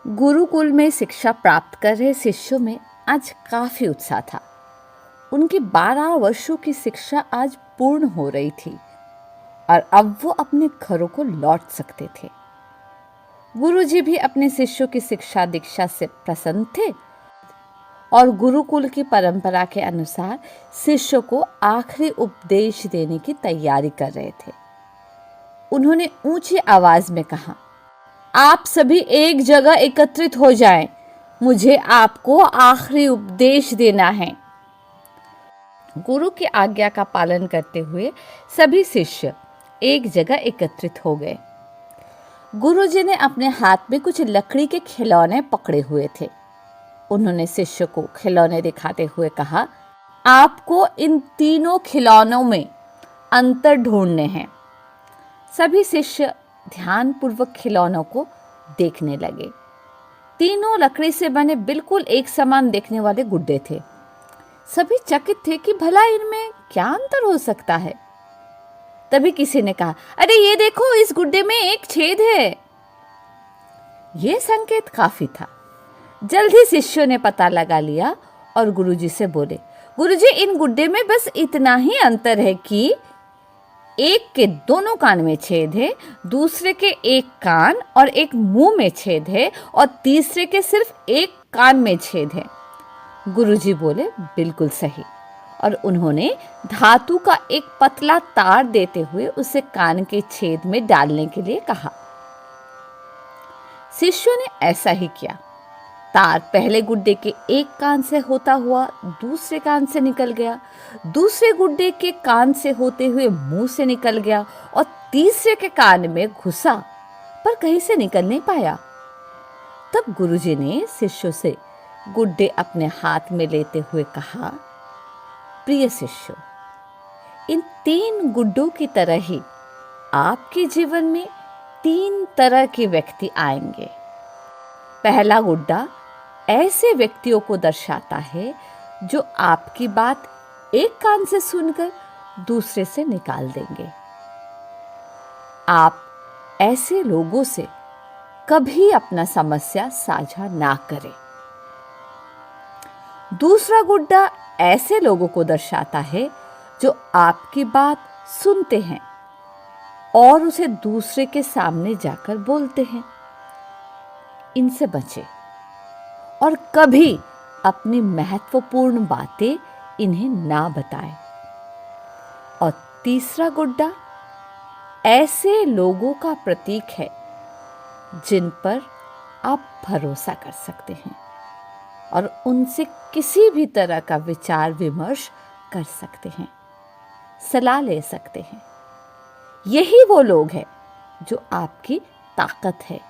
गुरुकुल में शिक्षा प्राप्त कर रहे शिष्यों में आज काफी उत्साह था। उनकी 12 वर्षों की शिक्षा आज पूर्ण हो रही थी और अब वो अपने घरों को लौट सकते थे। गुरुजी भी अपने शिष्यों की शिक्षा दीक्षा से प्रसन्न थे और गुरुकुल की परंपरा के अनुसार शिष्यों को आखिरी उपदेश देने की तैयारी कर रहे थे। उन्होंने ऊंची आवाज में कहा, आप सभी एक जगह एकत्रित हो जाएं, मुझे आपको आखिरी उपदेश देना है। गुरु की आज्ञा का पालन करते हुए सभी शिष्य एक जगह एकत्रित हो गए। गुरुजी ने अपने हाथ में कुछ लकड़ी के खिलौने पकड़े हुए थे। उन्होंने शिष्य को खिलौने दिखाते हुए कहा, आपको इन तीनों खिलौनों में अंतर ढूंढने हैं। सभी शिष्य ध्यानपूर्वक खिलौनों को देखने लगे। तीनों लकड़ी से बने बिल्कुल एक समान देखने वाले गुड्डे थे। सभी चकित थे कि भला इनमें क्या अंतर हो सकता है। तभी किसी ने कहा, अरे ये देखो, इस गुड्डे में एक छेद है। यह संकेत काफी था। जल्द ही शिष्यों ने पता लगा लिया और गुरुजी से बोले, गुरुजी, इन गुड्डे में बस इतना ही अंतर है कि एक के दोनों कान में छेद है, दूसरे के एक कान और एक मुंह में छेद है और तीसरे के सिर्फ एक कान में छेद है। गुरुजी बोले, बिल्कुल सही। और उन्होंने धातु का एक पतला तार देते हुए उसे कान के छेद में डालने के लिए कहा। शिष्यों ने ऐसा ही किया। तार पहले गुड्डे के एक कान से होता हुआ दूसरे कान से निकल गया, दूसरे गुड्डे के कान से होते हुए मुंह से निकल गया और तीसरे के कान में घुसा पर कहीं से निकल नहीं पाया। तब गुरुजी ने शिष्यों से गुड्डे अपने हाथ में लेते हुए कहा, प्रिय शिष्यों, इन 3 गुड्डों की तरह ही आपके जीवन में 3 तरह के व्यक्ति आएंगे। पहला गुड्डा ऐसे व्यक्तियों को दर्शाता है जो आपकी बात एक कान से सुनकर दूसरे से निकाल देंगे। आप ऐसे लोगों से कभी अपना समस्या साझा ना करें। दूसरा गुड्डा ऐसे लोगों को दर्शाता है जो आपकी बात सुनते हैं और उसे दूसरे के सामने जाकर बोलते हैं। इनसे बचें और कभी अपनी महत्वपूर्ण बातें इन्हें ना बताएं। और तीसरा गुड्डा ऐसे लोगों का प्रतीक है जिन पर आप भरोसा कर सकते हैं और उनसे किसी भी तरह का विचार विमर्श कर सकते हैं, सलाह ले सकते हैं। यही वो लोग हैं जो आपकी ताकत है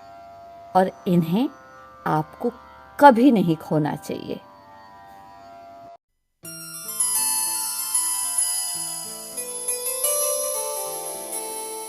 और इन्हें आपको कभी नहीं खोना चाहिए।